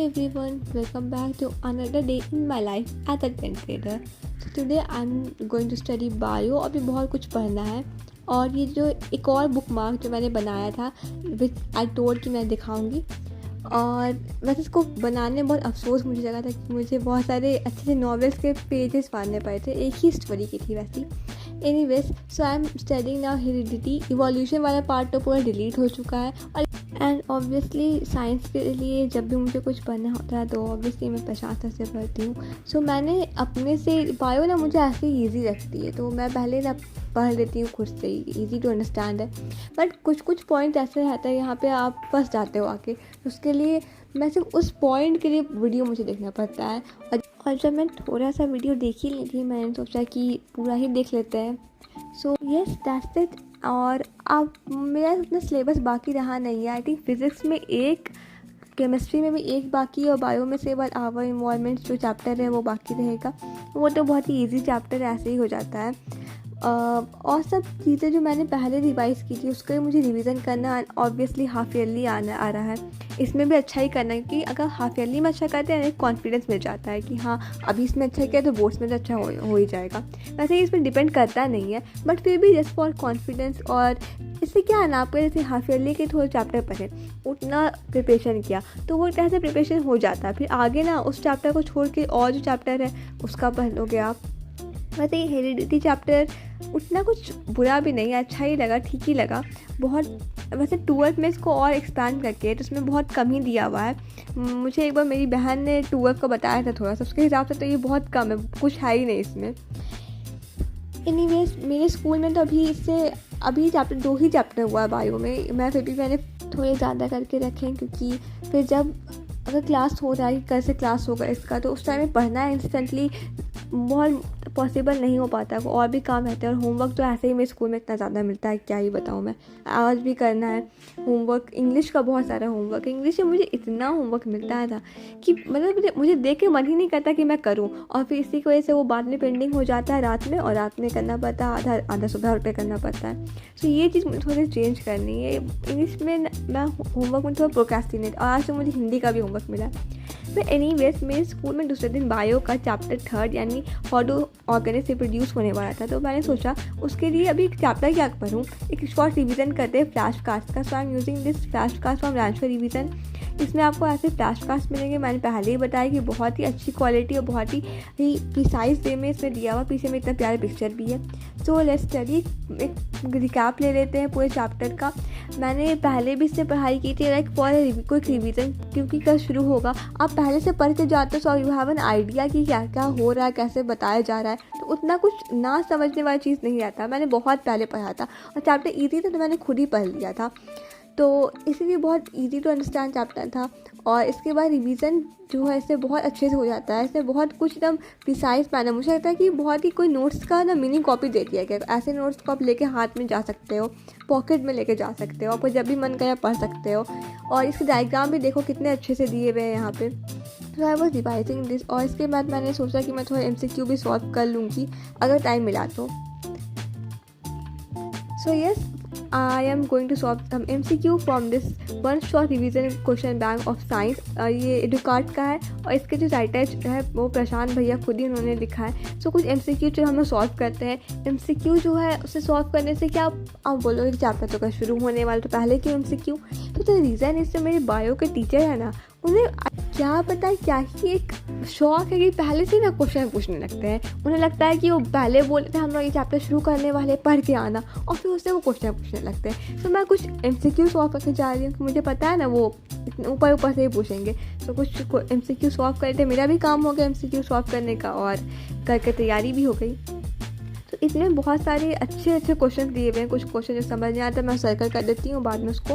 everyone, welcome back to another day in my life as a 10th grader. So today I'm going to study bio. अभी बहुत कुछ पढ़ना है और ये जो एक और बुक मार्क जो मैंने बनाया था विच आई टोल्ड कि मैं दिखाऊंगी। और वैसे इसको बनाने में बहुत अफसोस मुझे लगा था कि मुझे बहुत सारे अच्छे नॉवेल्स के पेजेस फाड़ने पड़े थे, एक ही स्टोरी की थी वैसी। Anyways, so I am studying now heredity. Evolution वाला पार्ट तो पूरा डिलीट हो चुका है और एंड ऑब्वियसली साइंस के लिए जब भी मुझे कुछ पढ़ना होता है तो ऑब्वियसली मैं प्रशांत से पढ़ती हूँ। सो मैंने अपने से बायो ना मुझे ऐसे ही ईजी लगती है तो मैं पहले ना पढ़ लेती हूँ खुद से ही, ईजी टू अंडरस्टैंड है। बट कुछ कुछ पॉइंट ऐसे रहता है यहाँ पे आप फंस जाते हो आके, उसके लिए मैं सिर्फ उस पॉइंट के लिए वीडियो मुझे देखना पड़ता है। और जब मैं थोड़ा सा वीडियो देख ही ली थी मैंने सोचा कि पूरा ही देख लेते हैं। So yes that's it. और अब मेरा उतना सिलेबस बाकी रहा नहीं है। आई थिंक फिज़िक्स में एक, केमिस्ट्री में भी एक बाकी और बायो में से बस आवर इन्वायरमेंट जो चैप्टर है वो बाकी रहेगा। वो तो बहुत ही इजी चैप्टर ऐसे ही हो जाता है। और सब चीज़ें जो मैंने पहले रिवाइज़ की थी उसके लिए मुझे रिवीजन करना ऑब्वियसली हाफ ईयरली आ रहा है। इसमें भी अच्छा ही करना है क्योंकि अगर हाफ ईयरली में अच्छा करते हैं कॉन्फिडेंस मिल जाता है कि हाँ अभी इसमें अच्छा किया तो बोर्ड्स में तो अच्छा हो ही जाएगा। वैसे ही इसमें डिपेंड करता नहीं है बट फिर भी जस्ट फॉर कॉन्फिडेंस। और इससे क्या है ना, आपको जैसे हाफ ईयरली के थोड़े चैप्टर पढ़े, उतना प्रिपरेशन किया तो वो तरह से प्रिपरेशन हो जाता है। फिर आगे ना उस चैप्टर को छोड़ के और जो चैप्टर है उसका पढ़ लोगे आप। वैसे ही हेरिडिटी चैप्टर उतना कुछ बुरा भी नहीं है, अच्छा ही लगा, ठीक ही लगा बहुत। वैसे 12th में इसको और एक्सपैंड करके तो उसमें बहुत कम ही दिया हुआ है। मुझे एक बार मेरी बहन ने 12th को बताया था थोड़ा सा, उसके हिसाब से तो ये बहुत कम है, कुछ है ही नहीं इसमें। एनीवेज, मेरे स्कूल में तो अभी चैप्टर 2 ही चैप्टर हुआ है बायो में। मैं फिर भी मैंने थोड़े ज़्यादा करके रखे हैं क्योंकि फिर जब अगर क्लास हो रहा है कि कैसे क्लास होगा इसका तो उस टाइम में पढ़ना है इंस्टेंटली बहुत पॉसिबल नहीं हो पाता, और भी काम रहते हैं। और होमवर्क तो ऐसे ही मेरे स्कूल में इतना ज़्यादा मिलता है क्या ही बताऊँ मैं, आज भी करना है होमवर्क। इंग्लिश का बहुत सारा होमवर्क, इंग्लिश में मुझे इतना होमवर्क मिलता था कि मतलब मुझे देख के मन ही नहीं करता कि मैं करूँ। और फिर इसी की वजह से वो बाद में पेंडिंग हो जाता है रात में, और रात में करना पड़ता है, आधा सुबह उठ के करना पड़ता है। तो ये चीज़ मुझे थोड़ी चेंज करनी है। इंग्लिश में मैं होमवर्क में थोड़ा प्रोक्रेस्टिनेट, और आज तो मुझे हिंदी का भी होमवर्क मिला। बट एनीवेज, मेरे स्कूल में दूसरे दिन बायो का चैप्टर 3 यानी हाउ डू ऑर्गेनिज रिप्रोड्यूस होने वाला था। तो मैंने सोचा उसके लिए अभी एक चैप्टर क्या पढूं, एक शॉर्ट रिवीजन करते हैं फ्लैश कास्ट का। So I am using this flashcard from राजफर रिवीजन। इसमें आपको ऐसे फ्लैश कास्ट मिलेंगे, मैंने पहले ही बताया कि बहुत ही अच्छी क्वालिटी और बहुत ही प्रिसाइज वे में इसमें दिया हुआ, पीछे में इतना प्यारा पिक्चर भी है। So let's study. एक रिकैप ले लेते हैं पूरे चैप्टर का। मैंने पहले भी इससे पढ़ाई की थी, लाइक फॉर क्विक रिवीजन, क्योंकि कल शुरू होगा आप पहले से पढ़ के जाते हो so you have an idea कि क्या क्या हो रहा है, कैसे बताया जा रहा है। तो उतना कुछ ना समझने वाली चीज़ नहीं रहता। मैंने बहुत पहले पढ़ा था और चैप्टर ईजी था तो मैंने खुद ही पढ़ लिया था, तो इसीलिए बहुत ईजी टू अंडरस्टैंड चैप्टर था। और इसके बाद रिवीजन जो है इससे बहुत अच्छे से हो जाता है। इससे बहुत कुछ एकदम प्रिसाइज मैनर, मुझे लगता है कि बहुत ही कोई नोट्स का ना मिनी कॉपी दे दिया गया। ऐसे नोट्स को आप लेके हाथ में जा सकते हो, पॉकेट में लेके जा सकते हो, आपको जब भी मन करे पढ़ सकते हो। और इसके डायग्राम भी देखो कितने अच्छे से दिए हुए हैं यहाँ पे। तो आई वॉज रिवाइजिंग दिस। और इसके बाद मैंने सोचा कि मैं थोड़ा MCQ भी सॉल्व कर लूँगी अगर टाइम मिला तो। So yes, I am going to solve some MCQ from this one short revision question bank of science। ये एडुकार्ट का है और इसके जो राइटर है वो प्रशांत भैया खुद ही उन्होंने लिखा है। सो कुछ MCQ जो हम सॉल्व करते हैं। MCQ जो है उसे सॉल्व करने से क्या आप बोलोगे कि चैप्टर तो का शुरू होने वाला तो पहले क्यों MCQ। तो रीज़न इससे मेरे बायो के टीचर है ना, उन्हें क्या पता है क्या ही एक शौक है कि पहले से ना क्वेश्चन पूछने लगते हैं। उन्हें लगता है कि वो पहले बोलते थे हम लोग ये चैप्टर शुरू करने वाले, पढ़ के आना, और फिर उससे वो क्वेश्चन पूछने लगते हैं। तो मैं कुछ MCQ सॉल्व करके जा रही हूँ कि मुझे पता है ना वो ऊपर ऊपर से ही पूछेंगे। तो कुछ MCQ सॉल्व करते, मेरा भी काम हो गया MCQ सॉल्व करने का और करके तैयारी भी हो गई। तो इसमें बहुत सारे अच्छे क्वेश्चन दिए हुए हैं। कुछ क्वेश्चन जो समझ नहीं आता मैं सर्कल कर देती हूँ, बाद में उसको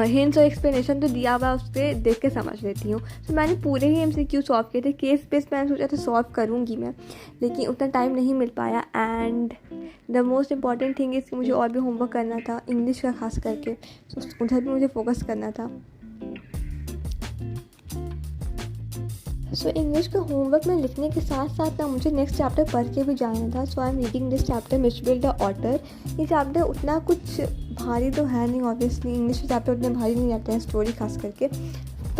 हिंट्स और एक्सप्लेनेशन तो दिया हुआ उससे देख के समझ लेती हूँ। तो मैंने पूरे ही MCQ सॉल्व किए थे। केस बेस मैंने सोचा था सॉल्व करूँगी मैं, लेकिन उतना टाइम नहीं मिल पाया। And the most important thing is कि मुझे और भी होमवर्क करना था इंग्लिश का खास करके, तो उधर भी मुझे फोकस करना था। सो इंग्लिश के होमवर्क में लिखने के साथ साथ ना मुझे नेक्स्ट चैप्टर पढ़ के भी जाना था। So I am reading this chapter मिचबिल द ऑटर। ये चैप्टर उतना कुछ भारी तो है नहीं, ऑब्वियसली इंग्लिश के चैप्टर उतने भारी नहीं रहते हैं, स्टोरी खास करके।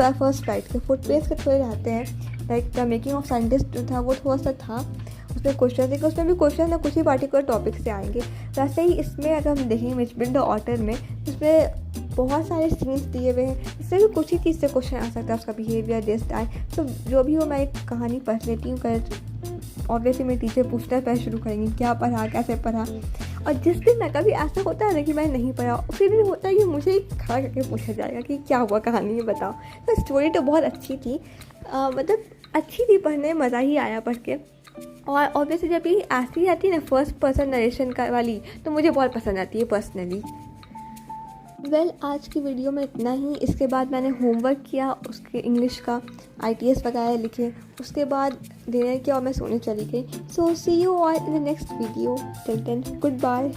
फर्स्ट राइट के फुटप्रिंट्स के थोड़े रहते हैं, like the making of scientist जो था वो थोड़ा सा था, उसमें क्वेश्चन थे कि उसमें भी क्वेश्चन ना कुछ ही पार्टिकुलर टॉपिक से आएंगे। वैसे ही इसमें अगर हम देखेंगे मिचबिन द ऑटर में, इसमें बहुत सारे सीन्स दिए हुए हैं, इससे भी कुछ ही चीज़ से क्वेश्चन आ सकता है, उसका बिहेवियर दिस टाइम। तो जो भी हो मैं एक कहानी पढ़ लेती हूँ, ऑब्वियसली मेरे टीचर पूछना पहले शुरू करेंगे क्या पढ़ा, कैसे पढ़ा। और जिस दिन मैं कभी ऐसा होता है ना कि मैं नहीं पढ़ा, उसी दिन होता है कि मुझे ही खड़ा करके पूछा जाएगा कि क्या हुआ कहानी में बताओ। तो स्टोरी तो बहुत अच्छी थी, मतलब अच्छी थी, पढ़ने में मज़ा ही आया पढ़ के। और ऑब्वियसली जब ये ऐसी आती है ना फर्स्ट पर्सन नरेशन का वाली, तो मुझे बहुत पसंद आती है पर्सनली। आज की वीडियो में इतना ही। इसके बाद मैंने होमवर्क किया, उसके इंग्लिश का ITS वगैरह लिखे, उसके बाद डिनर किया और मैं सोने चली गई। So see you all in the next video. Till then good bye.